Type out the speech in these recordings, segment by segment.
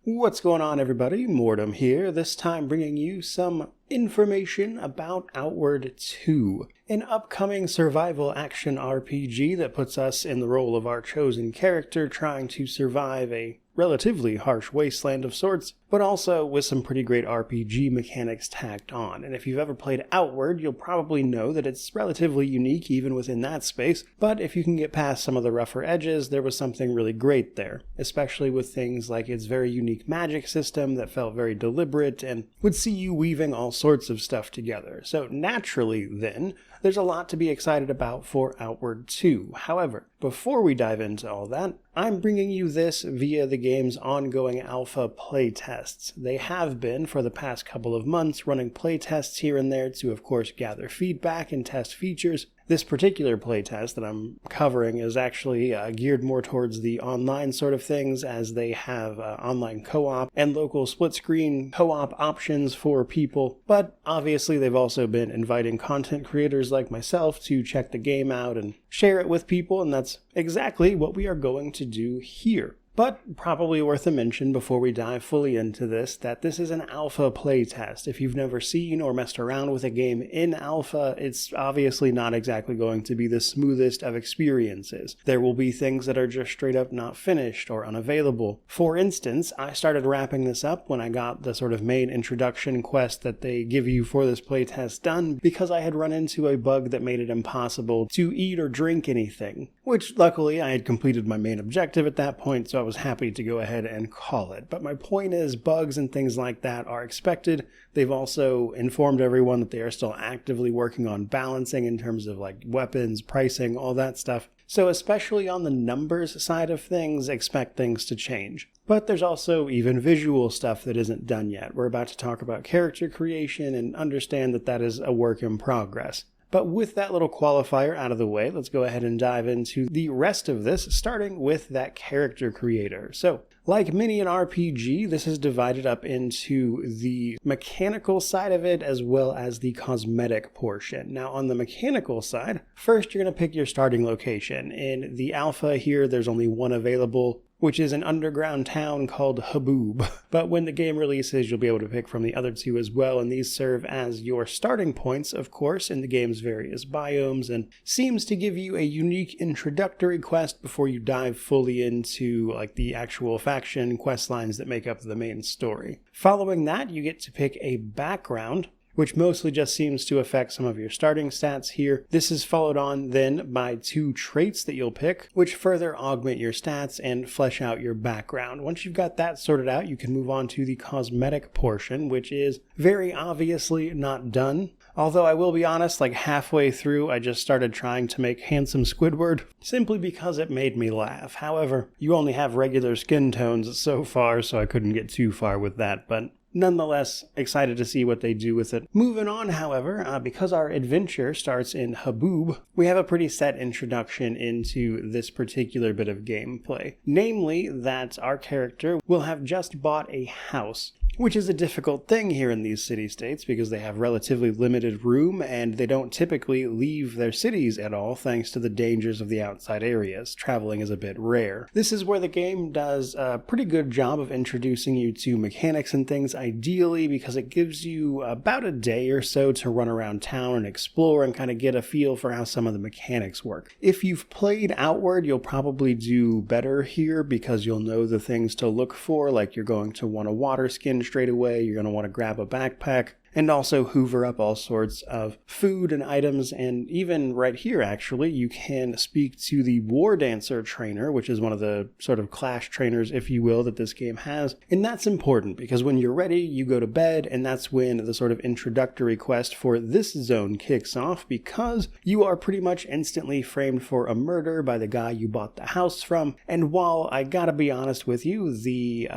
What's going on, everybody? Mortem here, this time bringing you some information about Outward 2, an upcoming survival action RPG that puts us in the role of our chosen character trying to survive a relatively harsh wasteland of sorts, but also with some pretty great RPG mechanics tacked on. And if you've ever played Outward, you'll probably know that it's relatively unique even within that space, but if you can get past some of the rougher edges, there was something really great there, especially with things like its very unique magic system that felt very deliberate and would see you weaving all sorts of stuff together. So naturally then, there's a lot to be excited about for Outward 2. However, before we dive into all that, I'm bringing you this via the game's ongoing alpha playtests. They have been, for the past couple of months, running playtests here and there to, of course, gather feedback and test features. This particular playtest that I'm covering is actually geared more towards the online sort of things, as they have online co-op and local split-screen co-op options for people. But obviously they've also been inviting content creators like myself to check the game out and share it with people, and that's exactly what we are going to do here. But probably worth a mention before we dive fully into this, that this is an alpha playtest. If you've never seen or messed around with a game in alpha, it's obviously not exactly going to be the smoothest of experiences. There will be things that are just straight up not finished or unavailable. For instance, I started wrapping this up when I got the sort of main introduction quest that they give you for this playtest done, because I had run into a bug that made it impossible to eat or drink anything, which luckily I had completed my main objective at that point, so I was happy to go ahead and call it. But my point is, bugs and things like that are expected. They've also informed everyone that they are still actively working on balancing in terms of like weapons, pricing, all that stuff. So especially on the numbers side of things, expect things to change. But there's also even visual stuff that isn't done yet. We're about to talk about character creation and understand that that is a work in progress. But with that little qualifier out of the way, let's go ahead and dive into the rest of this, starting with that character creator. So, like many an RPG, this is divided up into the mechanical side of it as well as the cosmetic portion. Now, on the mechanical side, first you're going to pick your starting location. In the alpha here, there's only one available, which is an underground town called Haboob. But when the game releases, you'll be able to pick from the other two as well, and these serve as your starting points, of course, in the game's various biomes, and seems to give you a unique introductory quest before you dive fully into like the actual faction quest lines that make up the main story. Following that, you get to pick a background, which mostly just seems to affect some of your starting stats here. This is followed on then by 2 traits that you'll pick, which further augment your stats and flesh out your background. Once you've got that sorted out, you can move on to the cosmetic portion, which is very obviously not done. Although I will be honest, like halfway through, I just started trying to make handsome Squidward, simply because it made me laugh. However, you only have regular skin tones so far, so I couldn't get too far with that, but nonetheless, excited to see what they do with it. Moving on, however, because our adventure starts in Haboob, we have a pretty set introduction into this particular bit of gameplay. Namely, that our character will have just bought a house, which is a difficult thing here in these city-states because they have relatively limited room and they don't typically leave their cities at all thanks to the dangers of the outside areas. Traveling is a bit rare. This is where the game does a pretty good job of introducing you to mechanics and things, ideally because it gives you about a day or so to run around town and explore and kind of get a feel for how some of the mechanics work. If you've played Outward, you'll probably do better here because you'll know the things to look for, like you're going to want a water skin straight away, you're going to want to grab a backpack, and also hoover up all sorts of food and items. And even right here, actually, you can speak to the War Dancer trainer, which is one of the sort of clash trainers, if you will, that this game has. And that's important because when you're ready, you go to bed, and that's when the sort of introductory quest for this zone kicks off, because you are pretty much instantly framed for a murder by the guy you bought the house from. And while I gotta be honest with you, the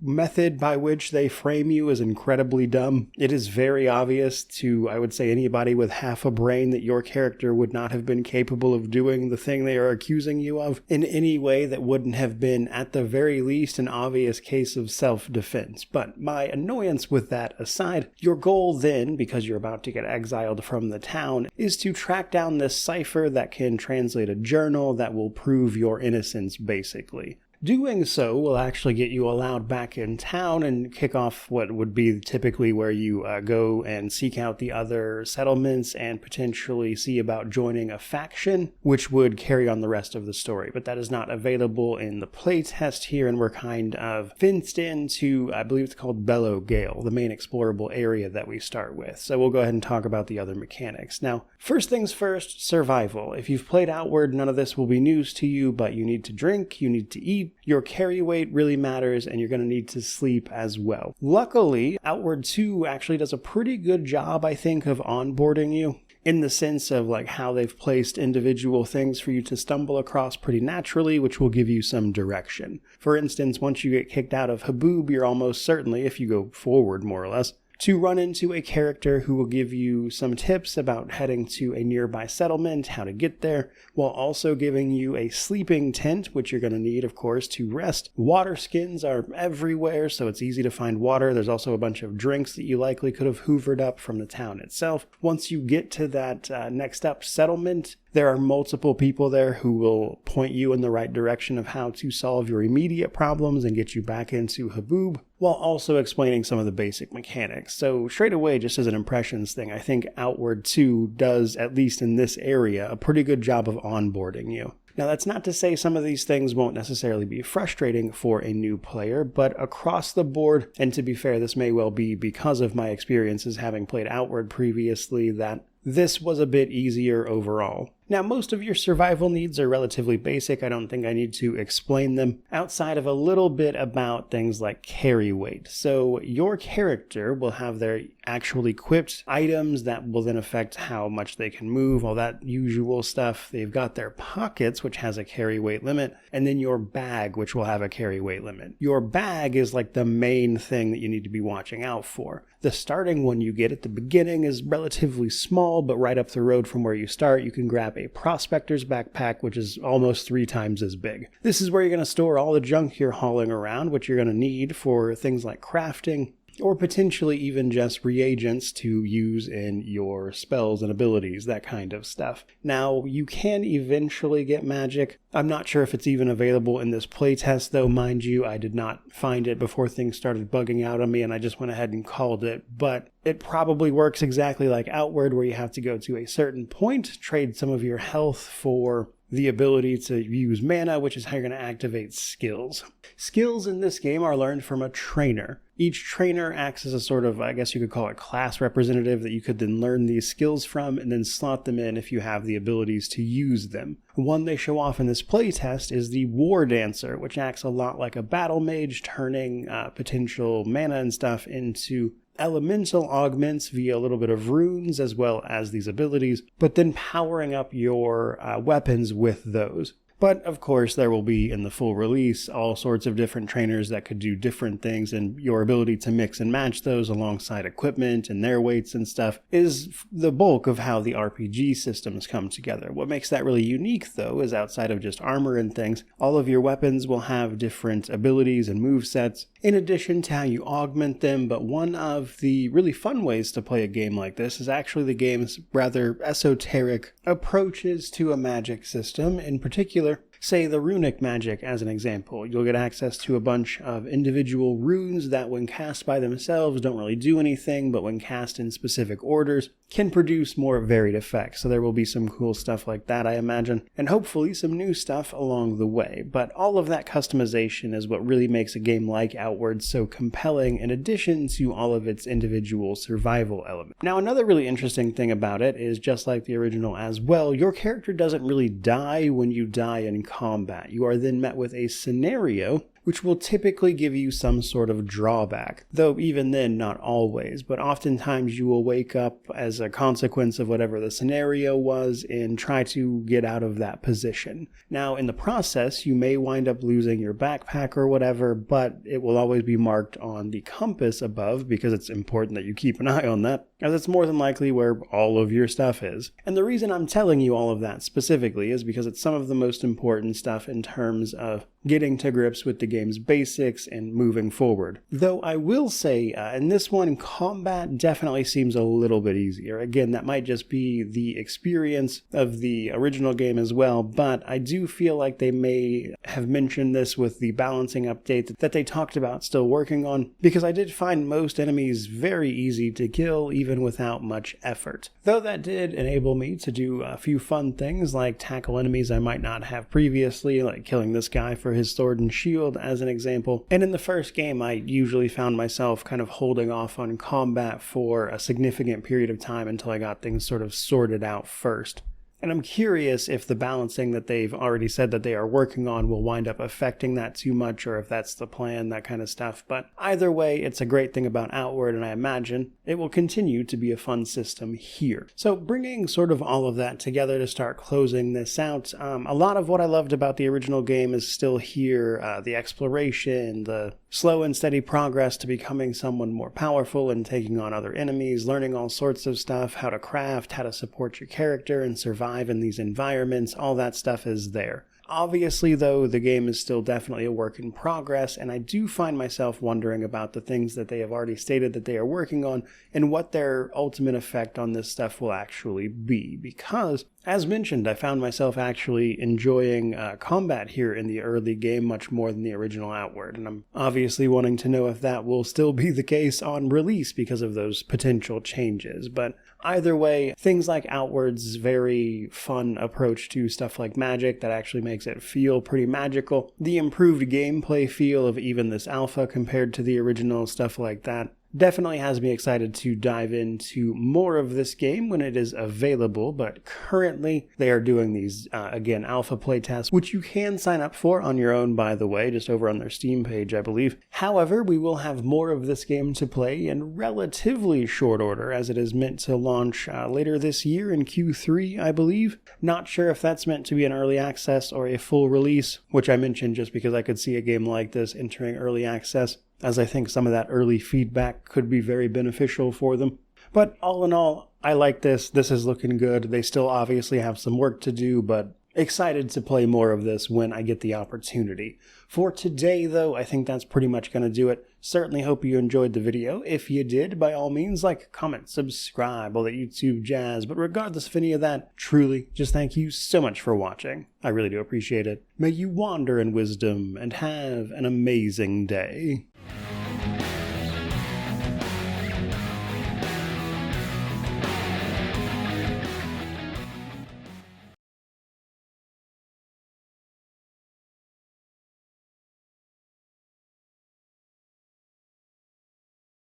method by which they frame you is incredibly dumb. It is very obvious to, I would say, anybody with half a brain that your character would not have been capable of doing the thing they are accusing you of in any way that wouldn't have been, at the very least, an obvious case of self-defense. But my annoyance with that aside, your goal then, because you're about to get exiled from the town, is to track down this cipher that can translate a journal that will prove your innocence, basically. Doing so will actually get you allowed back in town and kick off what would be typically where you go and seek out the other settlements and potentially see about joining a faction, which would carry on the rest of the story. But that is not available in the playtest here, and we're kind of fenced into, I believe it's called Bellow Gale, the main explorable area that we start with. So we'll go ahead and talk about the other mechanics. Now, first things first, survival. If you've played Outward, none of this will be news to you, but you need to drink, you need to eat, your carry weight really matters, and you're going to need to sleep as well. Luckily, Outward 2 actually does a pretty good job, I think, of onboarding you, in the sense of like how they've placed individual things for you to stumble across pretty naturally, which will give you some direction. For instance, once you get kicked out of Haboob, you're almost certainly, if you go forward more or less, to run into a character who will give you some tips about heading to a nearby settlement, how to get there, while also giving you a sleeping tent, which you're going to need, of course, to rest. Water skins are everywhere, so it's easy to find water. There's also a bunch of drinks that you likely could have hoovered up from the town itself. Once you get to that next up settlement, there are multiple people there who will point you in the right direction of how to solve your immediate problems and get you back into Haboob, while also explaining some of the basic mechanics. So straight away, just as an impressions thing, I think Outward 2 does, at least in this area, a pretty good job of onboarding you. Now, that's not to say some of these things won't necessarily be frustrating for a new player, but across the board, and to be fair, this may well be because of my experiences having played Outward previously, that this was a bit easier overall. Now, most of your survival needs are relatively basic. I don't think I need to explain them outside of a little bit about things like carry weight. So your character will have their actual equipped items that will then affect how much they can move, all that usual stuff. They've got their pockets, which has a carry weight limit, and then your bag, which will have a carry weight limit. Your bag is like the main thing that you need to be watching out for. The starting one you get at the beginning is relatively small, but right up the road from where you start, you can grab a prospector's backpack, which is almost 3 times as big. This is where you're going to store all the junk you're hauling around, which you're going to need for things like crafting, or potentially even just reagents to use in your spells and abilities, that kind of stuff. Now, you can eventually get magic. I'm not sure if it's even available in this playtest, though, mind you. I did not find it before things started bugging out on me, and I just went ahead and called it. But it probably works exactly like Outward, where you have to go to a certain point, trade some of your health for the ability to use mana, which is how you're going to activate skills. Skills in this game are learned from a trainer. Each trainer acts as a sort of, I guess you could call it, class representative that you could then learn these skills from and then slot them in if you have the abilities to use them. One they show off in this playtest is the War Dancer, which acts a lot like a battle mage, turning potential mana and stuff into elemental augments via a little bit of runes as well as these abilities, but then powering up your weapons with those. But of course, there will be in the full release all sorts of different trainers that could do different things, and your ability to mix and match those alongside equipment and their weights and stuff is the bulk of how the RPG systems come together. What makes that really unique, though, is outside of just armor and things, all of your weapons will have different abilities and movesets, in addition to how you augment them. But one of the really fun ways to play a game like this is actually the game's rather esoteric approaches to a magic system, in particular, say the runic magic as an example. You'll get access to a bunch of individual runes that when cast by themselves don't really do anything, but when cast in specific orders can produce more varied effects. So there will be some cool stuff like that, I imagine, and hopefully some new stuff along the way. But all of that customization is what really makes a game like Outward so compelling, in addition to all of its individual survival elements. Now, another really interesting thing about it is, just like the original as well, your character doesn't really die when you die in combat. You are then met with a scenario which will typically give you some sort of drawback, though even then not always, but oftentimes you will wake up as a consequence of whatever the scenario was and try to get out of that position. Now, in the process, you may wind up losing your backpack or whatever, but it will always be marked on the compass above because it's important that you keep an eye on that, as it's more than likely where all of your stuff is. And the reason I'm telling you all of that specifically is because it's some of the most important stuff in terms of getting to grips with the game's basics and moving forward. Though I will say, in this one, combat definitely seems a little bit easier. Again, that might just be the experience of the original game as well, but I do feel like they may have mentioned this with the balancing update that they talked about still working on, because I did find most enemies very easy to kill even without much effort. Though that did enable me to do a few fun things like tackle enemies I might not have previously, like killing this guy for his sword and shield as an example. And in the first game I usually found myself kind of holding off on combat for a significant period of time until I got things sort of sorted out first. And I'm curious if the balancing that they've already said that they are working on will wind up affecting that too much, or if that's the plan, that kind of stuff. But either way, it's a great thing about Outward, and I imagine it will continue to be a fun system here. So bringing sort of all of that together to start closing this out, a lot of what I loved about the original game is still here. The exploration, the slow and steady progress to becoming someone more powerful and taking on other enemies, learning all sorts of stuff, how to craft, how to support your character and survive in these environments, all that stuff is there. Obviously, though, the game is still definitely a work in progress, and I do find myself wondering about the things that they have already stated that they are working on and what their ultimate effect on this stuff will actually be. Because, as mentioned, I found myself actually enjoying combat here in the early game much more than the original Outward, and I'm obviously wanting to know if that will still be the case on release because of those potential changes. But either way, things like Outward's very fun approach to stuff like magic that actually makes it feel pretty magical, the improved gameplay feel of even this alpha compared to the original, stuff like that, definitely has me excited to dive into more of this game when it is available. But currently they are doing these, again, alpha playtests, which you can sign up for on your own, by the way, just over on their Steam page, I believe. However, we will have more of this game to play in relatively short order, as it is meant to launch later this year in Q3, I believe. Not sure if that's meant to be an early access or a full release, which I mentioned just because I could see a game like this entering early access, as I think some of that early feedback could be very beneficial for them. But all in all, I like this. This is looking good. They still obviously have some work to do, but excited to play more of this when I get the opportunity. For today, though, I think that's pretty much going to do it. Certainly hope you enjoyed the video. If you did, by all means, like, comment, subscribe, all that YouTube jazz. But regardless of any of that, truly, just thank you so much for watching. I really do appreciate it. May you wander in wisdom and have an amazing day.